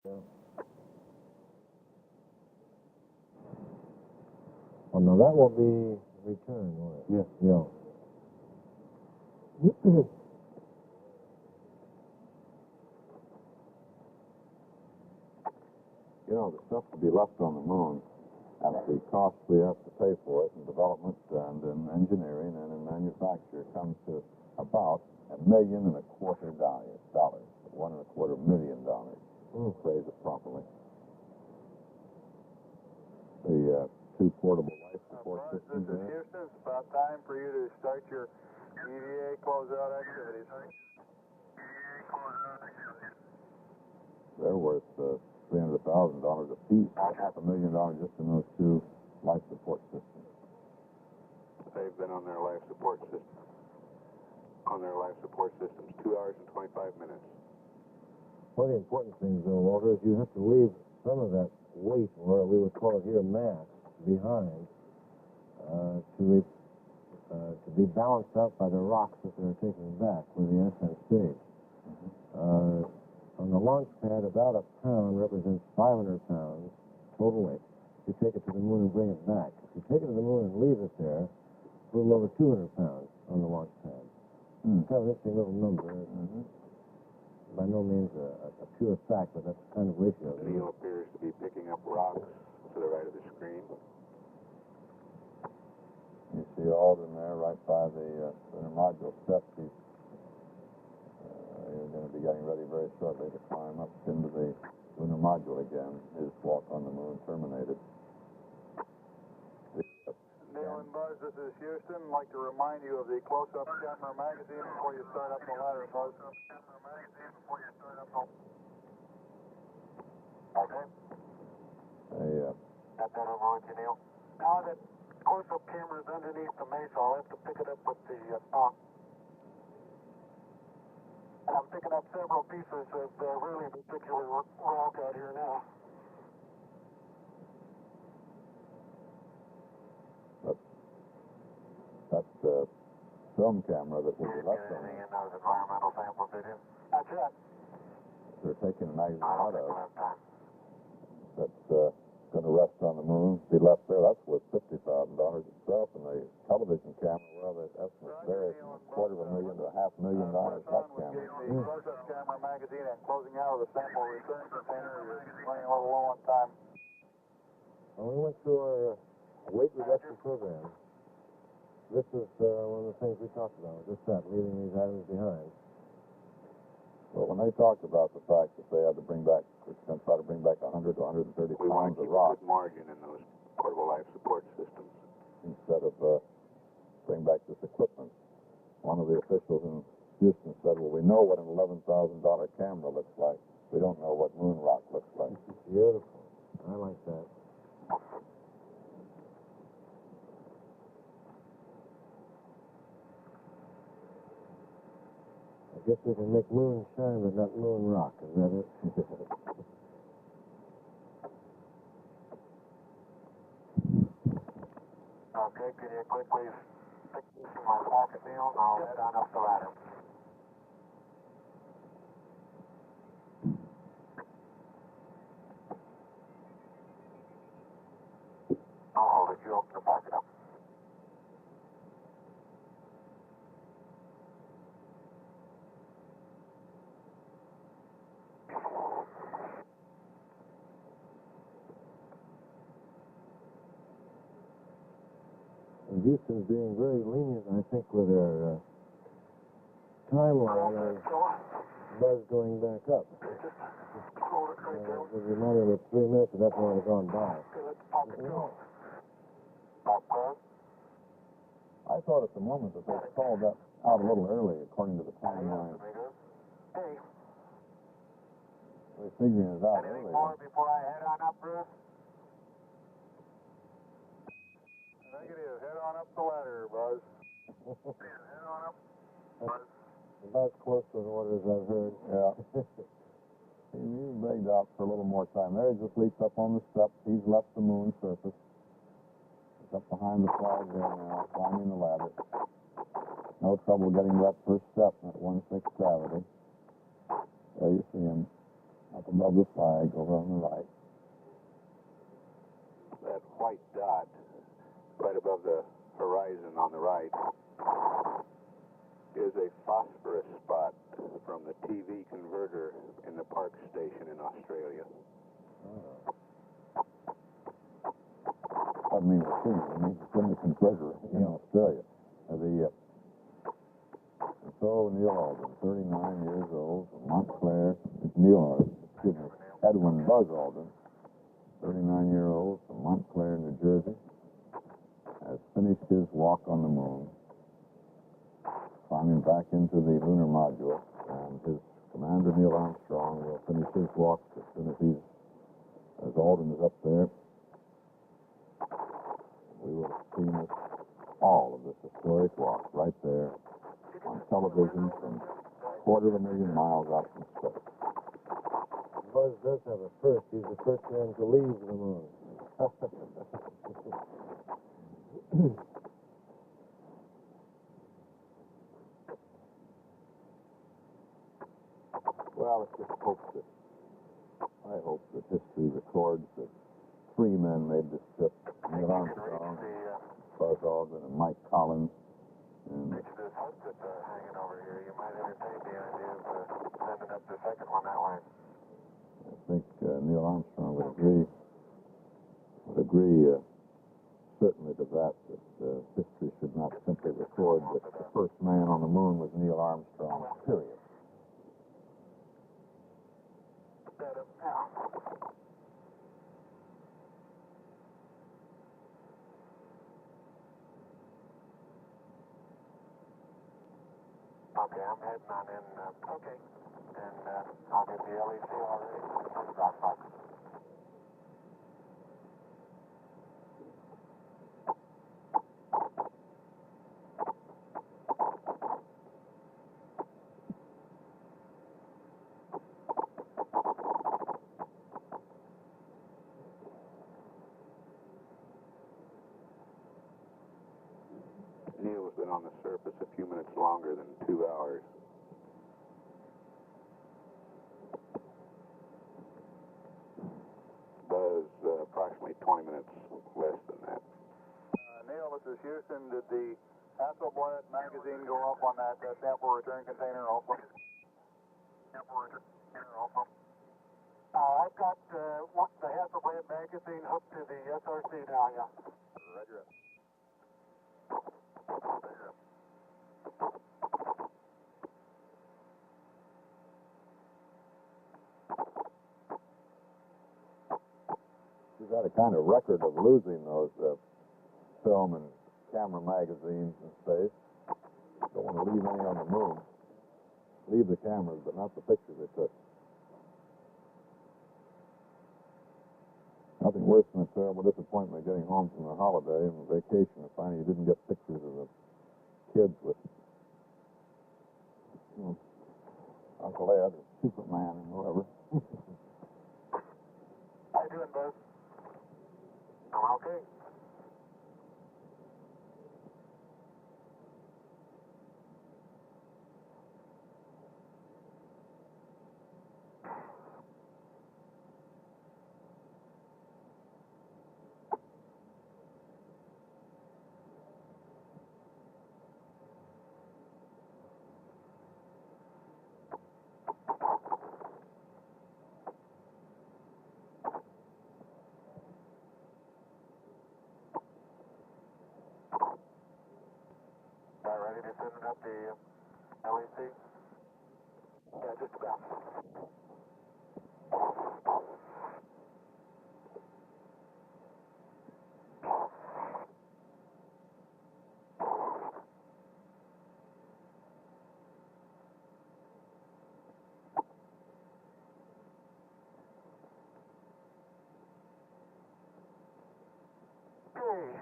Yeah. Oh, no, that will be returned, won't it? Yes. Yeah. You know, the stuff to be left on the moon, at the cost we have to pay for it in development and in engineering and in manufacture, comes to about $1.25 million. $1.25 million. Phrase it properly. The two portable life support systems This is there. Houston. It's about time for you to start your EVA closeout activities. They're worth $300,000 a piece. $500,000 just in those two life support systems. They've been on their life support system. 2 hours and 25 minutes. One of the important things, though, Walter, is you have to leave some of that weight, or we would call it here mass, behind to be balanced out by the rocks that they're taking back with the SSC. On the launch pad, about a pound represents 500 pounds total weight. You take it to the moon and bring it back. If you take it to the moon and leave it there, a little over 200 pounds on the launch pad. It's kind of an interesting little number. By no means a pure fact, but that's the kind of ratio. The needle appears to be picking up rocks to the right of the screen. You see Alden there right by the lunar module steps. He's going to be getting ready very shortly to climb up into the lunar module again. His walk on the moon terminated. Neil and Buzz, this is Houston. I'd like to remind you of the Close-Up Camera magazine before you start up the ladder, Buzz. Okay. Got that over with you, Neil? Now that close-up camera is underneath the mesa, I'll have to pick it up with the I'm picking up several pieces of really particular rock out here now. That's the film camera that will be left on Anything it. in those environmental samples, did you? That's it. They're taking a magazine I out don't think of we'll have time. that's going to rest on the moon, be left there. That's worth $50,000 itself. And the television camera, well, the estimates vary from $250,000 to $500,000 that camera. The Close-Up Camera magazine and closing out of the sample return container. You're running a little low on time. Well, we went through our weight reduction program. This is one of the things we talked about, just that, leaving these items behind. Well, when they talked about the fact that they had to bring back, we're going to try to bring back 100 to 130 We want pounds to of keep a rock good margin in those portable life support systems. instead of bring back this equipment. One of the officials in Houston said, well, we know what an $11,000 camera looks like. We don't know what moon rock looks like. Beautiful. I like that. I guess we can make moon shine, but not moon rock. Is that it? Okay, can you quickly pick this in my pocket, Neil? I'll head on up the ladder. I'll hold it. You open the pocket up. And Houston's being very lenient, I think, with their timeline on Buzz going back up. Hold it right there. It was reminded of 3 minutes, and that's already gone by. Okay, let the pocket go. I thought at the moment that they called that out a little early, according to the timeline. Hey, They're figuring it out anything early. more before I head on up, Bruce? Negative. Head on up the ladder, Buzz. Head on up. Buzz. About close to the orders I've heard. Yeah. He begged out for a little more time. There he just leaps up on the steps. He's left the moon surface. He's up behind the flag there now, climbing the ladder. No trouble getting that first step at 1/6 gravity. There you see him. Up above the flag, over on the right. That white dot right above the horizon on the right is a phosphorus spot from the TV converter in the Park Station in Australia. Doesn't mean we're seeing it. It means it's in the converter in Australia. And so Neil Aldrin, 39 years old, from Montclair, Edwin Buzz Aldrin, 39-year-old from Montclair, New Jersey, has finished his walk on the moon, climbing back into the lunar module, and his commander, Neil Armstrong, will finish his walk as soon as Aldrin is up there. We will have seen all of this historic walk right there on television from 250,000 miles out from space. Buzz does have a first. He's the first man to leave the moon. Well, it's just I hope that history records that three men made this trip: Neil Armstrong, Buzz Aldrin, and Mike Collins. And Reach this hut that's hanging over here. You might entertain the idea of sending up the second one that way. I think Neil Armstrong would agree certainly to that history should not simply record that the first man on the moon was Neil Armstrong, period. Okay, I'm heading on in. Okay. And I'll get the LEC already. Dropbox. Neil has been on the surface a few minutes longer than 2 hours. Buzz, approximately 20 minutes less than that. Neil, this is Houston. Did the Hasselblad magazine go up on that sample return container also? Sample return container also? I've got the Hasselblad magazine hooked to the SRC now, yeah. Roger. We've had a kind of record of losing those film and camera magazines in space. Don't want to leave any on the moon. Leave the cameras, but not the pictures they took. Nothing worse than a terrible disappointment getting home from a holiday and vacation and finding you didn't get pictures of the kids with Uncle Ed or Superman and whoever. How you doing, Buzz? I'm okay. Ready to send up the LEC? Yeah, just about. Okay.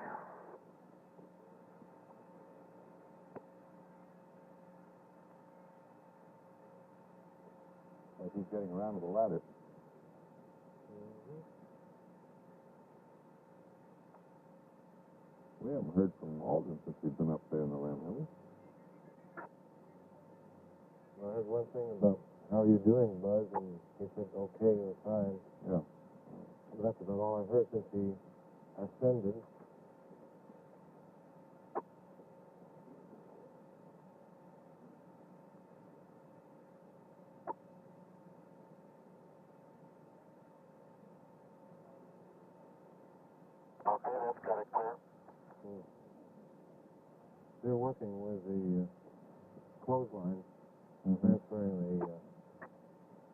Like he's getting around to the ladder. We haven't heard from Aldrin since we've been up there in the limb, have we? Well, I heard one thing about how are you doing, Buzz? And he said, okay, or fine. Yeah. But that's about all I've heard since he ascended. Okay, that's got it clear. They're working with the clothesline, Mm-hmm. transferring the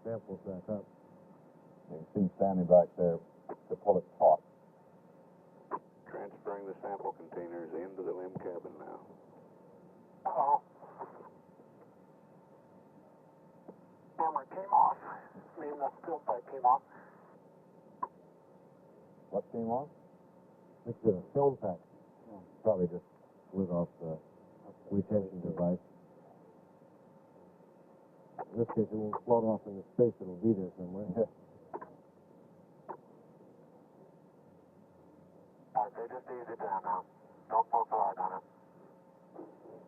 samples back up. You can see him standing back there to pull it taut. Transferring the sample containers into the limb cabin now. Uh-oh. Camera came off. I mean, the still pack came off. What came on? It's a film pack. Probably just slid off the retention device. In this case, it won't float off into space. It'll be there somewhere. Yeah. Okay, just ease it down now. Don't pull so hard on it.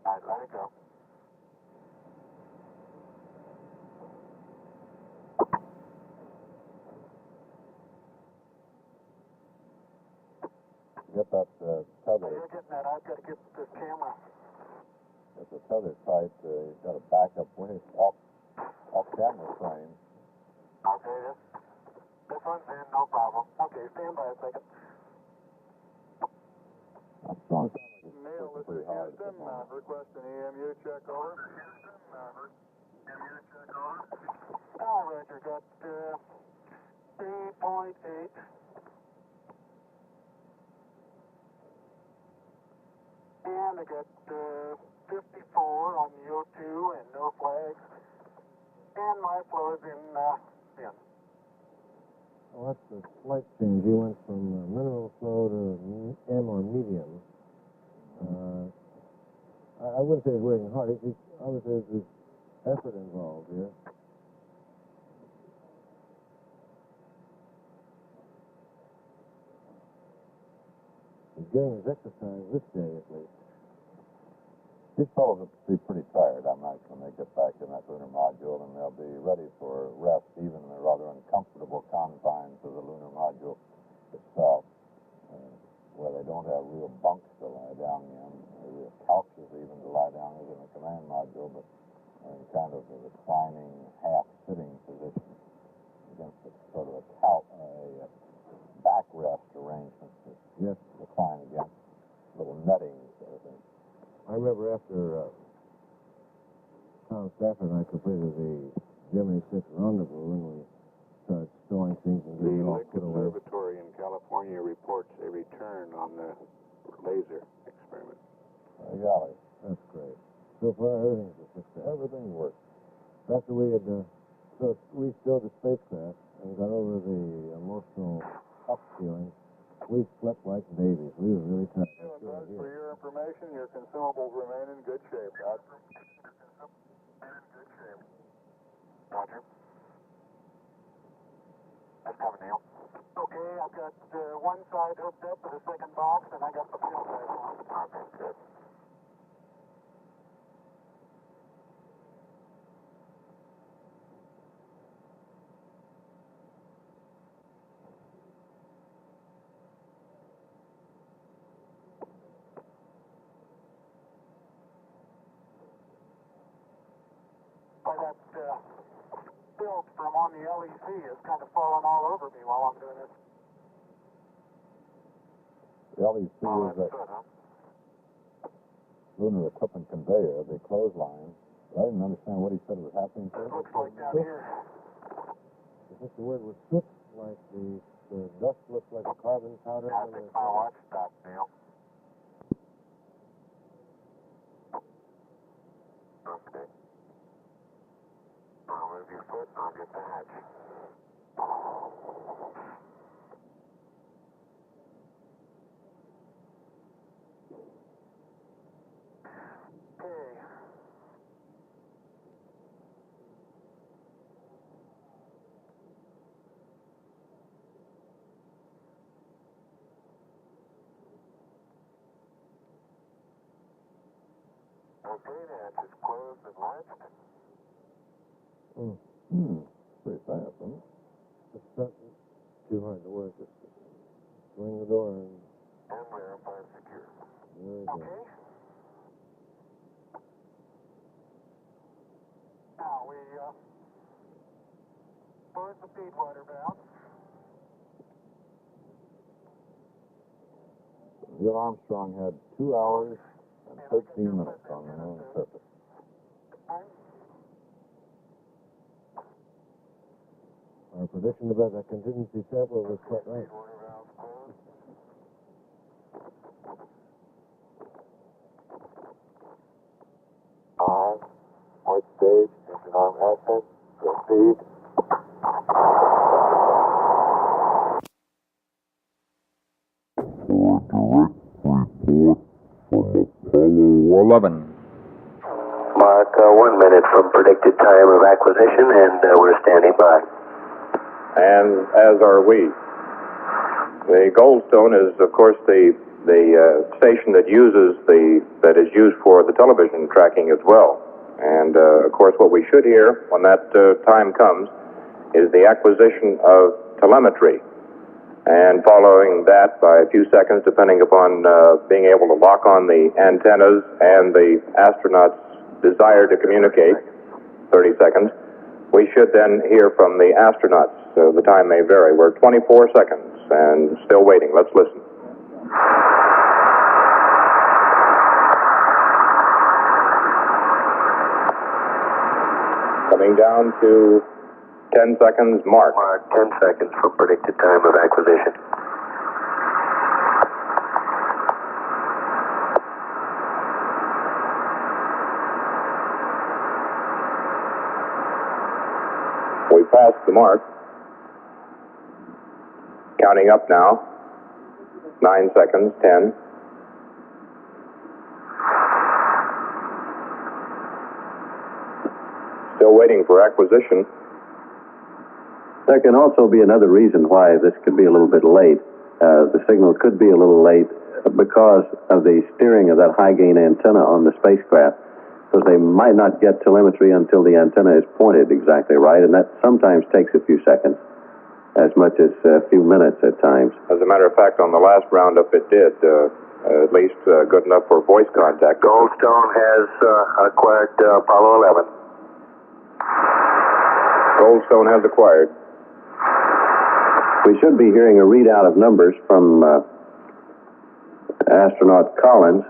All right, let it go. Get that So tether. you're getting that. I've got to get this camera. Get the tether tight. You've got to back up way off camera frame. Okay, this one's in, no problem. Okay, stand by a second. That song sounds like it's Neil, working this pretty is hard at the Houston. moment. Request an EMU check over. Houston, EMU check over. Oh, Roger, got 3.8. And I got 54 on the O2 and no flags. And my flow is in. Well, that's a slight change. He went from minimal flow to M or medium. I wouldn't say he's working hard. I would say there's effort involved here. He's getting his exercise this day, at least. These fellows will be pretty tired, I imagine, when they get back in that lunar module, and they'll be ready for rest, even in the rather uncomfortable confines of the lunar module itself, where they don't have real bunks to lie down in, or real couches even to lie down as in the command module, but in kind of a reclining, half-sitting position against a sort of a backrest arrangement to Yes. recline against, little netting sort of thing. I remember after Tom Stafford and I completed the Gemini 6 rendezvous, and we started storing things and The getting it all Lick put away. Observatory in California reports a return on the laser experiment. Golly, That's great. So far, everything's a success. everything works. After we had restored the spacecraft and got over the emotional up feeling, we slept like babies. We were really tired. Buzz, for your information, your consumables remain in good shape. Roger. Roger. That's coming, Neil. Okay, I've got one side hooked up to the second box, and I got the fuel drive on. Okay, good. By that filth from on the LEC is kind of falling all over me while I'm doing this. The LEC Oh, is that's a good, huh? lunar equipment conveyor, the clothesline. I didn't understand what he said was happening to It it. looks like down here. I think the word was soot, like the dust looks like a carbon powder. I think my watch stopped, Neil. Okay. Now move your foot and I'll get the hatch. Okay. Okay, the hatch is closed and latched. fast, isn't it? It's not too hard to work. Just swing the door and verify secure. there we go. Now we close the feed water valve. Neil Armstrong had 2 hours and 13 minutes on the moon's surface. Our prediction about that contingency sample was quite right. Water valve closed. On. Port stage. Engine arm action. Proceed. Apollo 11. Mark, 1 minute from predicted time of acquisition, and we're standing by. And as are we. The Goldstone is, of course, the station that is used for the television tracking as well. And of course, what we should hear when that time comes is the acquisition of telemetry. And following that by a few seconds, depending upon being able to lock on the antennas and the astronauts' desire to communicate, 30 seconds, we should then hear from the astronauts. So the time may vary. We're 24 seconds and still waiting. Let's listen. Coming down to 10 seconds, mark. Mark, 10 seconds from predicted time of acquisition. We passed the mark. Counting up now. 9 seconds, 10. Still waiting for acquisition. There can also be another reason why this could be a little bit late. The signal could be a little late because of the steering of that high-gain antenna on the spacecraft. So they might not get telemetry until the antenna is pointed exactly right, and that sometimes takes a few seconds, as much as a few minutes at times. As a matter of fact, on the last roundup, it did, at least good enough for voice contact. Goldstone has acquired Apollo 11. Goldstone has acquired. We should be hearing a readout of numbers from astronaut Collins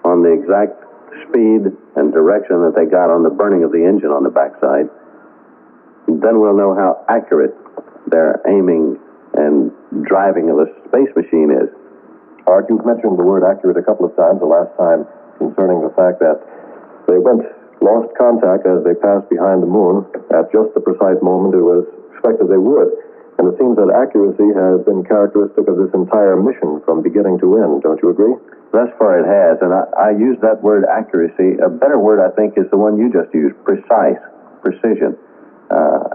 on the exact speed and direction that they got on the burning of the engine on the backside. Then we'll know how accurate their aiming and driving of the space machine is. Art, you've mentioned the word accurate a couple of times the last time concerning the fact that they lost contact as they passed behind the moon at just the precise moment it was expected they would. And it seems that accuracy has been characteristic of this entire mission from beginning to end. Don't you agree? Thus far it has, and I use that word accuracy. A better word, I think, is the one you just used, precise, precision.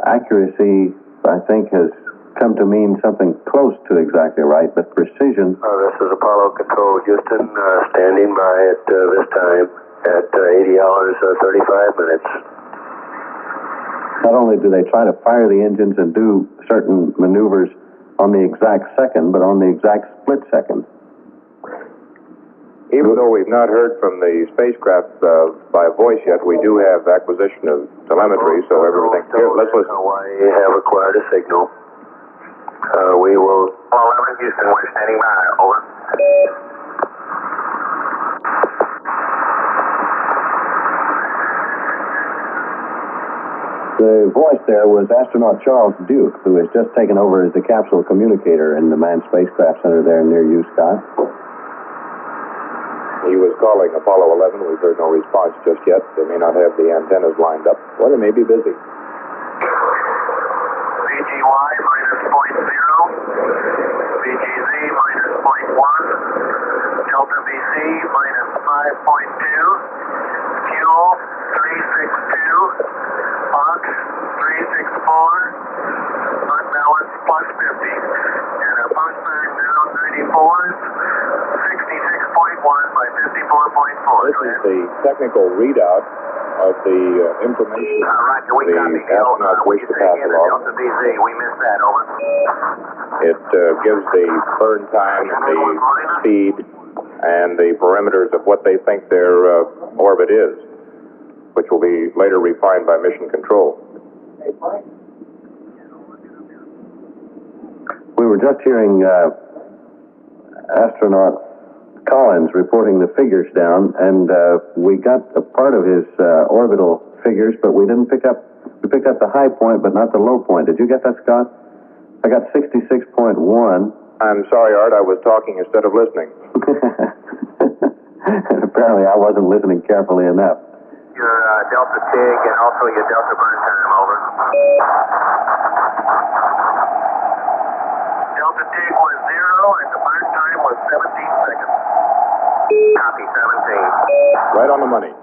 Accuracy, I think, has come to mean something close to exactly right, but precision... This is Apollo Control, Houston, standing by at this time at 80 hours, 35 minutes. Not only do they try to fire the engines and do certain maneuvers on the exact second, but on the exact split second. Even though we've not heard from the spacecraft by voice yet, we do have acquisition of telemetry, so everything... Here, let's listen. Hawaii have acquired a signal. We will... Apollo 11, Houston, we're standing by. Over. The voice there was astronaut Charles Duke, who has just taken over as the capsule communicator in the manned spacecraft center there near you, Scott. He was calling Apollo 11. We've heard no response just yet. They may not have the antennas lined up, or they may be busy. VGY minus 0.0, VGZ minus 0.1, Delta VC minus 5.2, fuel 362, Fox 364, unbalanced plus 50, and a postburn now 94, 66.1 by 54.4. This is the technical readout of the information Roger, we the copy, Neil. astronauts Would wish you to say pass again the along. Delta VZ? We missed that, over. It gives the burn time, the speed, and the parameters of what they think their orbit is, which will be later refined by mission control. We were just hearing astronaut Collins reporting the figures down, and we got a part of his orbital figures, but we didn't pick up. We picked up the high point, but not the low point. Did you get that, Scott? I got 66.1. I'm sorry, Art, I was talking instead of listening. Apparently, I wasn't listening carefully enough. Your Delta TIG and also your Delta burn time, over. Delta TIG was 0 and the burn time was 17 seconds. Copy, 17. Right on the money.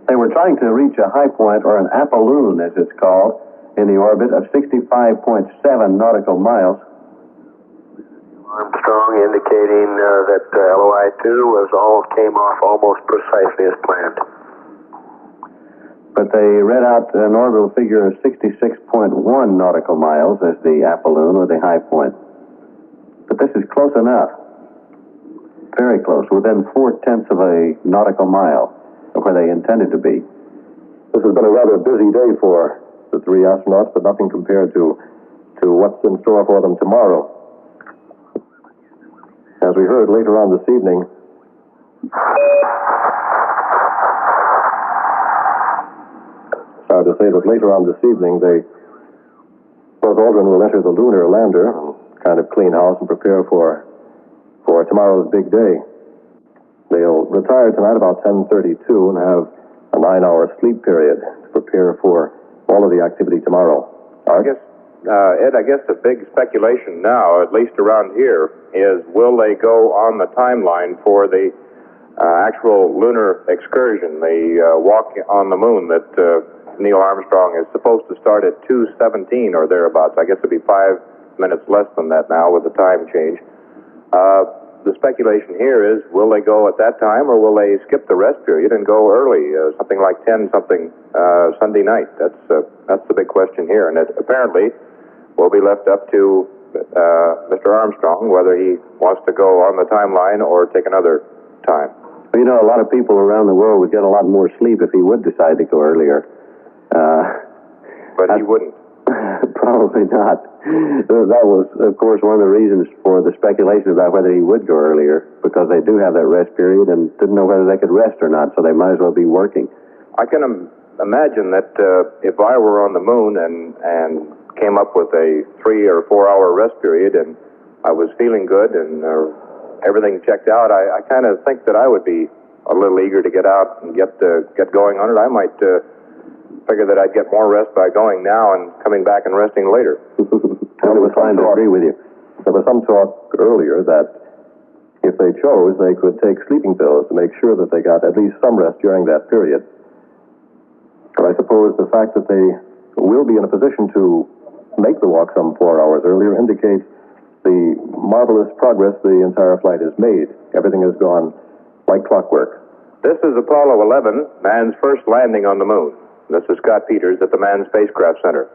They were trying to reach a high point, or an apolloon, as it's called, in the orbit of 65.7 nautical miles. Armstrong indicating that LOI-2 came off almost precisely as planned. But they read out an orbital figure of 66.1 nautical miles as the apolloon, or the high point. But this is close enough. Very close, within 0.4 of a nautical mile of where they intended to be. This has been a rather busy day for the three astronauts, but nothing compared to what's in store for them tomorrow. As we heard later on this evening, sorry to say that later on this evening, Buzz Aldrin will enter the lunar lander and kind of clean house and prepare for tomorrow's big day. They'll retire tonight about 10:32 and have a 9-hour sleep period to prepare for all of the activity tomorrow. I guess, Ed, I guess the big speculation now, at least around here, is will they go on the timeline for the actual lunar excursion, the walk on the moon that Neil Armstrong is supposed to start at 2:17 or thereabouts. I guess it'll be 5 minutes less than that now with the time change. The speculation here is, will they go at that time, or will they skip the rest period and go early, something like 10-something Sunday night? That's the big question here, and it apparently will be left up to Mr. Armstrong whether he wants to go on the timeline or take another time. Well, you know, a lot of people around the world would get a lot more sleep if he would decide to go earlier. But he wouldn't. Probably not. That was, of course, one of the reasons for the speculation about whether he would go earlier, because they do have that rest period and didn't know whether they could rest or not, so they might as well be working. I can imagine that if I were on the moon and came up with a 3 or 4 hour rest period and I was feeling good and everything checked out, I kind of think that I would be a little eager to get out and get going on it. I might figure that I'd get more rest by going now and coming back and resting later. I was trying to agree with you. there was some talk earlier that if they chose, they could take sleeping pills to make sure that they got at least some rest during that period. But I suppose the fact that they will be in a position to make the walk some 4 hours earlier indicates the marvelous progress the entire flight has made. Everything has gone like clockwork. This is Apollo 11, man's first landing on the moon. This is Scott Peters at the Manned Spacecraft Center.